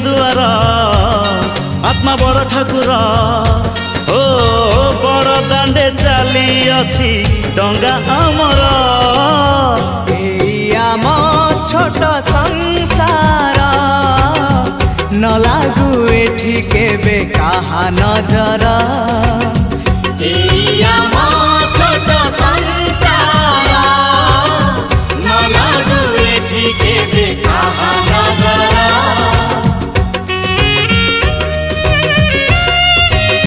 दुआर आत्मा बड़ ठाकुर ओ बड़ दांडे चली अछि डंगा आमर आम छोट संसार न लागू एठी केबे कहा नजर।